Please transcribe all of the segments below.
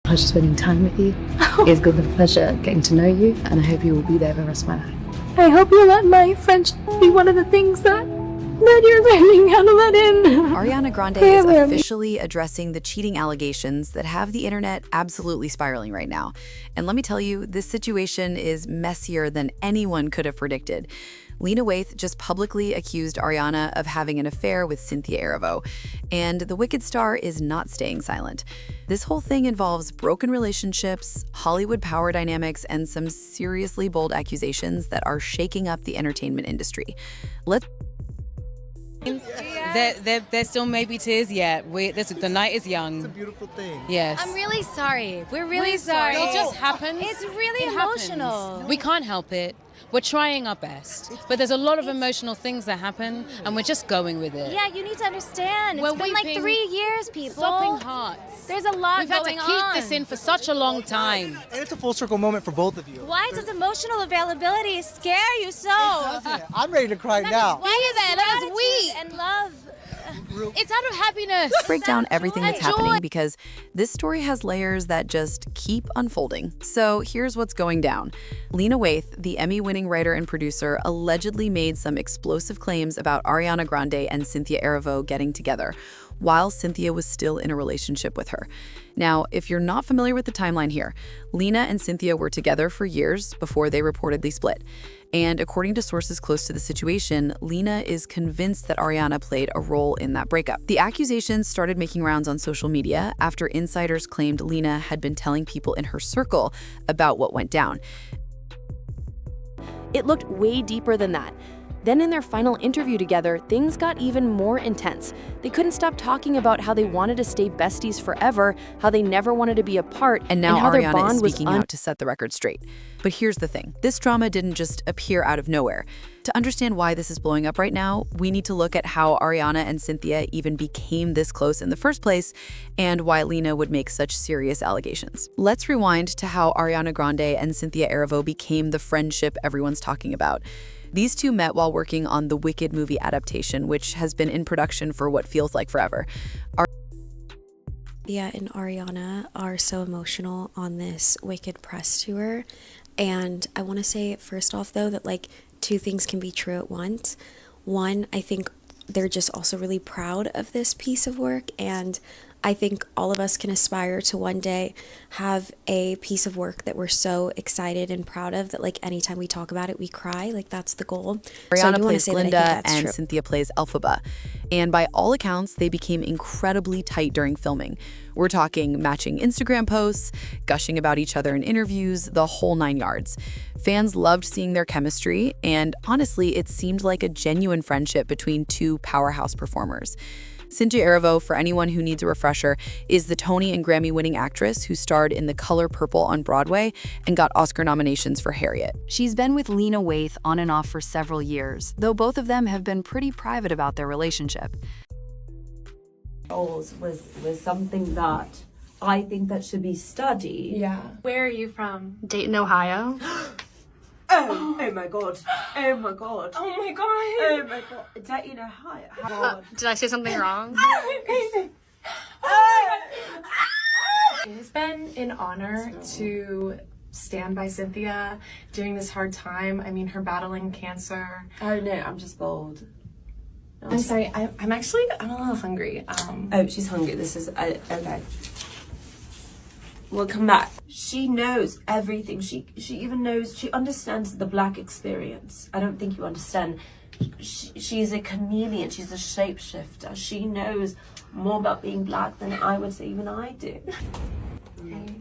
Pleasure spending time with you. It's been a pleasure getting to know you, and I hope you will be there for the rest of my life. I hope you let my friendship be one of the things that you're learning how to let in. Ariana Grande is officially addressing the cheating allegations that have the internet absolutely spiraling right now. And let me tell you, this situation is messier than anyone could have predicted. Lena Waithe just publicly accused Ariana of having an affair with Cynthia Erivo, and the Wicked star is not staying silent. This whole thing involves broken relationships, Hollywood power dynamics, and some seriously bold accusations that are shaking up the entertainment industry. There still may be tears yet. The night is young. It's a beautiful thing. Yes. I'm really sorry. We're really sorry. It just happens. It's really It emotional. happens. We can't help it. We're trying our best. But there's a lot of emotional things that happen, and we're just going with it. Yeah, you need to understand. We're It's been like weeping, 3 years, people. Sopping hearts. There's a lot We've had to going keep on. this in for such a long time. And it's a full circle moment for both of you. Why does emotional availability scare you so? I'm ready to cry now. Why is that? Let us weep. And love. It's out of happiness. Break down everything that's Joy. happening because this story has layers that just keep unfolding. So here's what's going down. Lena Waithe, the Emmy-winning writer and producer, allegedly made some explosive claims about Ariana Grande and Cynthia Erivo getting together, while Cynthia was still in a relationship with her. Now, if you're not familiar with the timeline here, Lena and Cynthia were together for years before they reportedly split. And according to sources close to the situation, Lena is convinced that Ariana played a role in that breakup. The accusations started making rounds on social media after insiders claimed Lena had been telling people in her circle about what went down. It looked way deeper than that. Then in their final interview together, things got even more intense. They couldn't stop talking about how they wanted to stay besties forever, how they never wanted to be apart, And now how their Ariana bond is was speaking out to set the record straight. But here's the thing. This drama didn't just appear out of nowhere. To understand why this is blowing up right now, we need to look at how Ariana and Cynthia even became this close in the first place and why Lena would make such serious allegations. Let's rewind to how Ariana Grande and Cynthia Erivo became the friendship everyone's talking about. These two met while working on the Wicked movie adaptation, which has been in production for what feels like forever. Cynthia and Ariana are so emotional on this Wicked press tour. And I want to say, first off, though, that like two things can be true at once. One, I think they're just also really proud of this piece of work. And I think all of us can aspire to one day have a piece of work that we're so excited and proud of that like anytime we talk about it, we cry. Like that's the goal. Ariana plays Glinda and Cynthia plays Elphaba. And by all accounts, they became incredibly tight during filming. We're talking matching Instagram posts, gushing about each other in interviews, the whole 9 yards. Fans loved seeing their chemistry, and honestly, it seemed like a genuine friendship between two powerhouse performers. Cynthia Erivo, for anyone who needs a refresher, is the Tony and Grammy-winning actress who starred in The Color Purple on Broadway and got Oscar nominations for Harriet. She's been with Lena Waithe on and off for several years, though both of them have been pretty private about their relationship. Was something that I think that should be studied. Yeah. Where are you from? Dayton, Ohio? Oh my god. Oh my god. Oh my god. Oh my god. Dayton, Ohio. Did I say something wrong? It's been an honor to stand by Cynthia during this hard time. I mean, her battling cancer. Oh no, I'm just bold. I'm sorry, I'm a little hungry. Oh, she's hungry. This is okay. We'll come back. She knows everything. She even knows, she understands the Black experience. I don't think you understand. She's a chameleon. She's a shapeshifter. She knows more about being Black than I would say even I do.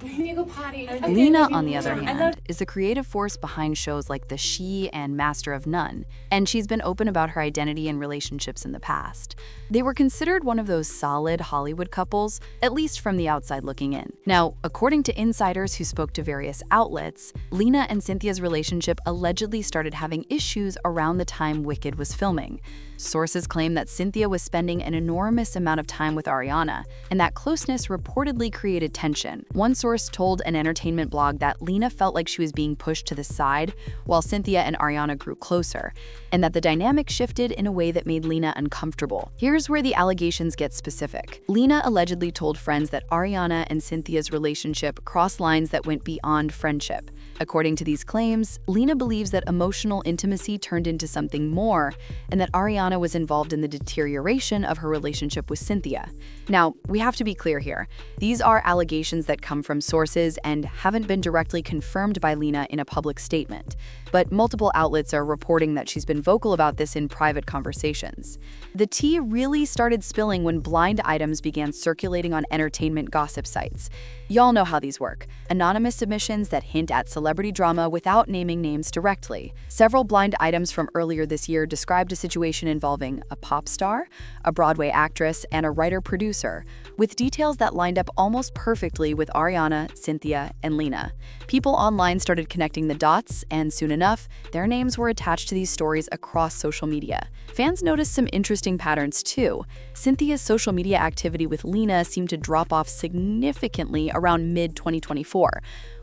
You go potty. Lena, on the other hand, is the creative force behind shows like The She and Master of None, and she's been open about her identity and relationships in the past. They were considered one of those solid Hollywood couples, at least from the outside looking in. Now, according to insiders who spoke to various outlets, Lena and Cynthia's relationship allegedly started having issues around the time Wicked was filming. Sources claim that Cynthia was spending an enormous amount of time with Ariana, and that closeness reportedly created tension, One source told an entertainment blog that Lena felt like she was being pushed to the side while Cynthia and Ariana grew closer, and that the dynamic shifted in a way that made Lena uncomfortable. Here's where the allegations get specific. Lena allegedly told friends that Ariana and Cynthia's relationship crossed lines that went beyond friendship. According to these claims, Lena believes that emotional intimacy turned into something more, and that Ariana was involved in the deterioration of her relationship with Cynthia. Now, we have to be clear here. These are allegations that come from sources and haven't been directly confirmed by Lena in a public statement, but multiple outlets are reporting that she's been vocal about this in private conversations. The tea really started spilling when blind items began circulating on entertainment gossip sites. Y'all know how these work. Anonymous submissions that hint at celebrity drama without naming names directly. Several blind items from earlier this year described a situation involving a pop star, a Broadway actress, and a writer-producer, with details that lined up almost perfectly with Ariana, Cynthia, and Lena. People online started connecting the dots, and soon enough, their names were attached to these stories across social media. Fans noticed some interesting patterns too. Cynthia's social media activity with Lena seemed to drop off significantly around mid-2024,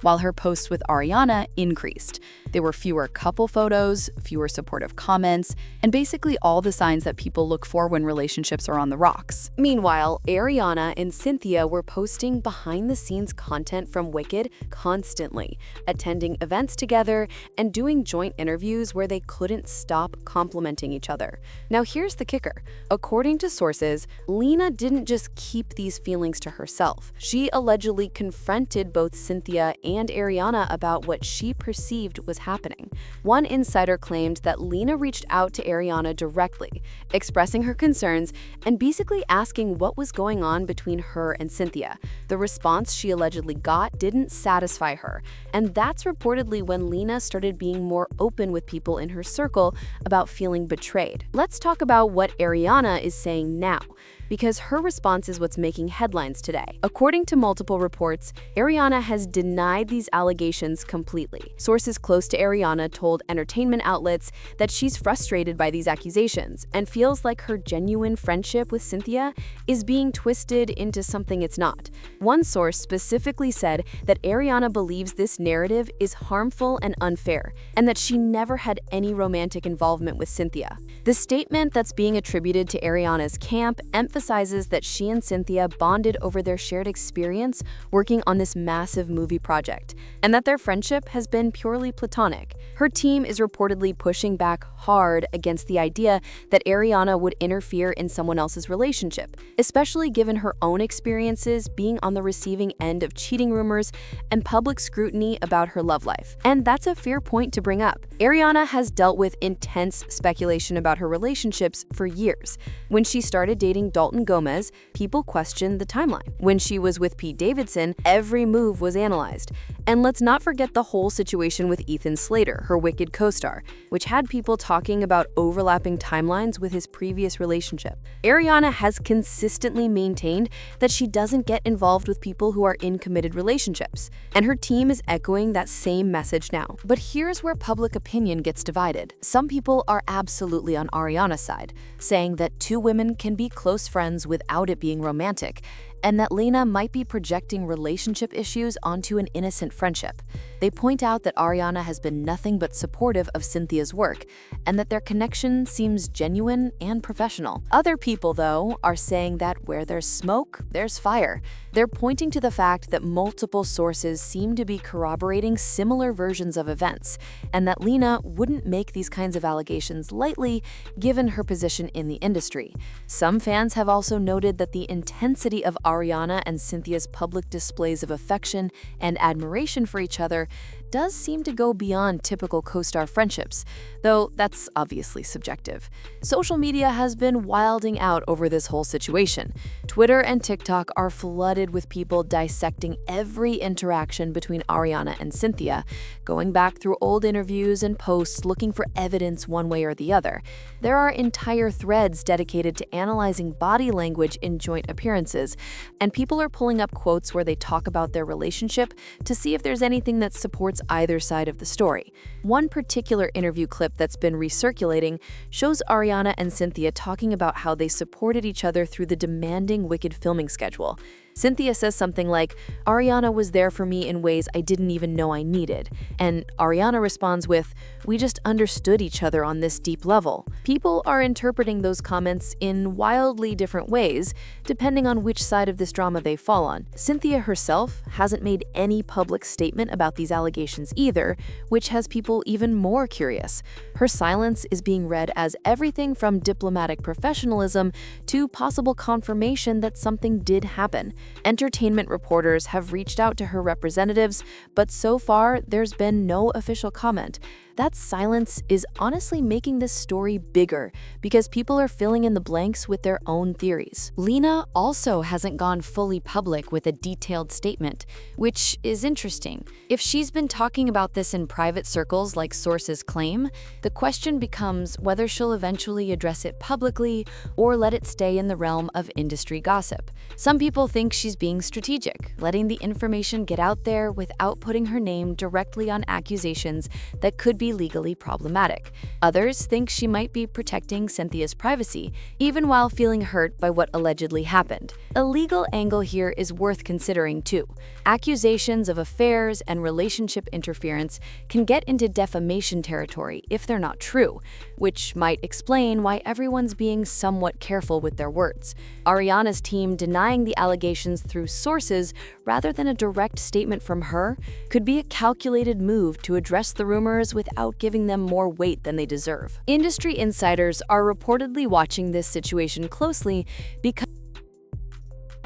while her posts with Ariana increased. There were fewer couple photos, fewer supportive comments, and basically all the signs that people look for when relationships are on the rocks. Meanwhile, Ariana and Cynthia were posting behind-the-scenes content from Wicked constantly, attending events together and doing joint interviews where they couldn't stop complimenting each other. Now here's the kicker. According to sources, Lena didn't just keep these feelings to herself. She allegedly confronted both Cynthia and Ariana about what she perceived was happening. One insider claimed that Lena reached out to Ariana directly, expressing her concerns and basically asking what was going on between her and Cynthia. The response she allegedly got didn't satisfy her, and that's reportedly when Lena started being more open with people in her circle about feeling betrayed. Let's talk about what Ariana is saying now, because her response is what's making headlines today. According to multiple reports, Ariana has denied these allegations completely. Sources close to Ariana told entertainment outlets that she's frustrated by these accusations and feels like her genuine friendship with Cynthia is being twisted into something it's not. One source specifically said that Ariana believes this narrative is harmful and unfair, and that she never had any romantic involvement with Cynthia. The statement that's being attributed to Ariana's camp emphasizes that she and Cynthia bonded over their shared experience working on this massive movie project, and that their friendship has been purely platonic. Her team is reportedly pushing back hard against the idea that Ariana would interfere in someone else's relationship, especially given her own experiences being on the receiving end of cheating rumors and public scrutiny about her love life. And that's a fair point to bring up. Ariana has dealt with intense speculation about her relationships for years. When she started dating Dalton Gomez, people questioned the timeline. When she was with Pete Davidson, every move was analyzed. And let's not forget the whole situation with Ethan Slater, her Wicked co-star, which had people talking about overlapping timelines with his previous relationship. Ariana has consistently maintained that she doesn't get involved with people who are in committed relationships, and her team is echoing that same message now. But here's where public opinion gets divided. Some people are absolutely on Ariana's side, saying that two women can be close friends without it being romantic, and that Lena might be projecting relationship issues onto an innocent friendship. They point out that Ariana has been nothing but supportive of Cynthia's work, and that their connection seems genuine and professional. Other people, though, are saying that where there's smoke, there's fire. They're pointing to the fact that multiple sources seem to be corroborating similar versions of events, and that Lena wouldn't make these kinds of allegations lightly, given her position in the industry. Some fans have also noted that the intensity of Ariana and Cynthia's public displays of affection and admiration for each other does seem to go beyond typical co-star friendships, though that's obviously subjective. Social media has been wilding out over this whole situation. Twitter and TikTok are flooded with people dissecting every interaction between Ariana and Cynthia, going back through old interviews and posts looking for evidence one way or the other. There are entire threads dedicated to analyzing body language in joint appearances, and people are pulling up quotes where they talk about their relationship to see if there's anything that supports either side of the story. One particular interview clip that's been recirculating shows Ariana and Cynthia talking about how they supported each other through the demanding Wicked filming schedule. Cynthia says something like, "Ariana was there for me in ways I didn't even know I needed." And Ariana responds with, "We just understood each other on this deep level." People are interpreting those comments in wildly different ways, depending on which side of this drama they fall on. Cynthia herself hasn't made any public statement about these allegations either, which has people even more curious. Her silence is being read as everything from diplomatic professionalism to possible confirmation that something did happen. Entertainment reporters have reached out to her representatives, but so far there's been no official comment. That silence is honestly making this story bigger because people are filling in the blanks with their own theories. Lena also hasn't gone fully public with a detailed statement, which is interesting. If she's been talking about this in private circles like sources claim, the question becomes whether she'll eventually address it publicly or let it stay in the realm of industry gossip. Some people think she's being strategic, letting the information get out there without putting her name directly on accusations that could be legally problematic. Others think she might be protecting Cynthia's privacy, even while feeling hurt by what allegedly happened. A legal angle here is worth considering too. Accusations of affairs and relationship interference can get into defamation territory if they're not true, which might explain why everyone's being somewhat careful with their words. Ariana's team denying the allegations through sources rather than a direct statement from her could be a calculated move to address the rumors without giving them more weight than they deserve. Industry insiders are reportedly watching this situation closely because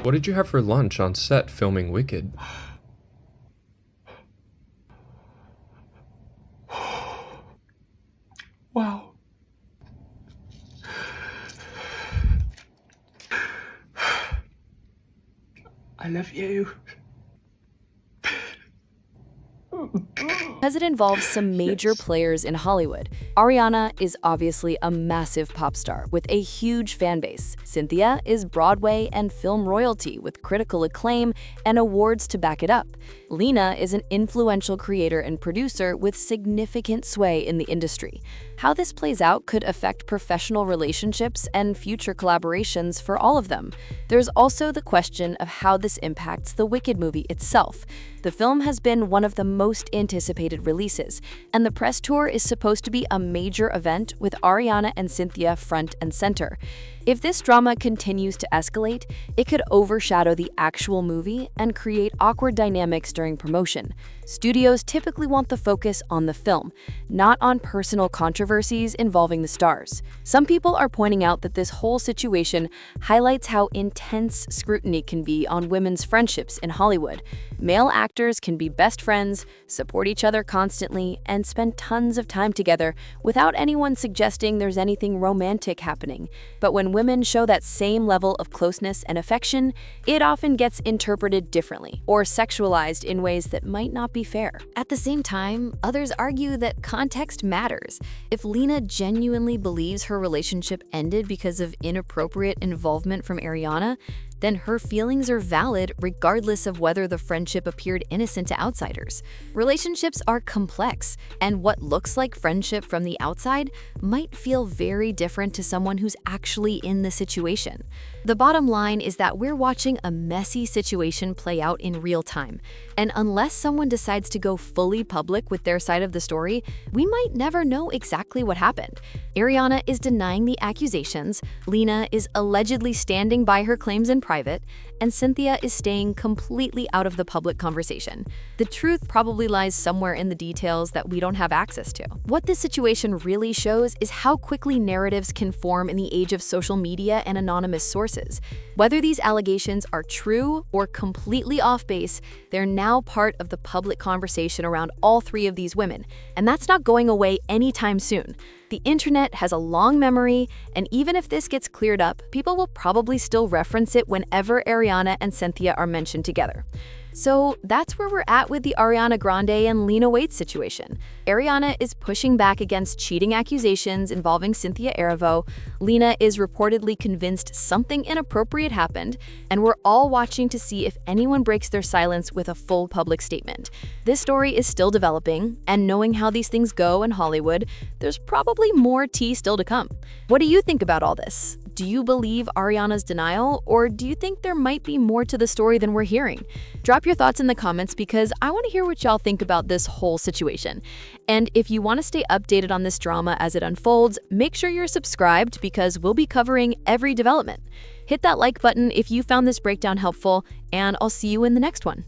What did you have for lunch on set filming Wicked? Wow. I love you. Because it involves some major players in Hollywood. Ariana is obviously a massive pop star with a huge fan base. Cynthia is Broadway and film royalty with critical acclaim and awards to back it up. Lena is an influential creator and producer with significant sway in the industry. How this plays out could affect professional relationships and future collaborations for all of them. There's also the question of how this impacts the Wicked movie itself. The film has been one of the most anticipated releases, and the press tour is supposed to be a major event with Ariana and Cynthia front and center. If this drama continues to escalate, it could overshadow the actual movie and create awkward dynamics during promotion. Studios typically want the focus on the film, not on personal controversies involving the stars. Some people are pointing out that this whole situation highlights how intense scrutiny can be on women's friendships in Hollywood. Male actors can be best friends, support each other constantly, and spend tons of time together without anyone suggesting there's anything romantic happening. But when women show that same level of closeness and affection, it often gets interpreted differently or sexualized in ways that might not be fair. At the same time, others argue that context matters. If Lena genuinely believes her relationship ended because of inappropriate involvement from Ariana, then her feelings are valid regardless of whether the friendship appeared innocent to outsiders. Relationships are complex, and what looks like friendship from the outside might feel very different to someone who's actually in the situation. The bottom line is that we're watching a messy situation play out in real time, and unless someone decides to go fully public with their side of the story, we might never know exactly what happened. Ariana is denying the accusations, Lena is allegedly standing by her claims in private, and Cynthia is staying completely out of the public conversation. The truth probably lies somewhere in the details that we don't have access to. What this situation really shows is how quickly narratives can form in the age of social media and anonymous sources. Whether these allegations are true or completely off base, they're now part of the public conversation around all three of these women, and that's not going away anytime soon. The internet has a long memory, and even if this gets cleared up, people will probably still reference it whenever Ariana and Cynthia are mentioned together. So that's where we're at with the Ariana Grande and Lena Waithe situation. Ariana is pushing back against cheating accusations involving Cynthia Erivo. Lena is reportedly convinced something inappropriate happened, and we're all watching to see if anyone breaks their silence with a full public statement. This story is still developing, and knowing how these things go in Hollywood, there's probably more tea still to come. What do you think about all this? Do you believe Ariana's denial, or do you think there might be more to the story than we're hearing? Drop your thoughts in the comments because I want to hear what y'all think about this whole situation. And if you want to stay updated on this drama as it unfolds, make sure you're subscribed because we'll be covering every development. Hit that like button if you found this breakdown helpful, and I'll see you in the next one.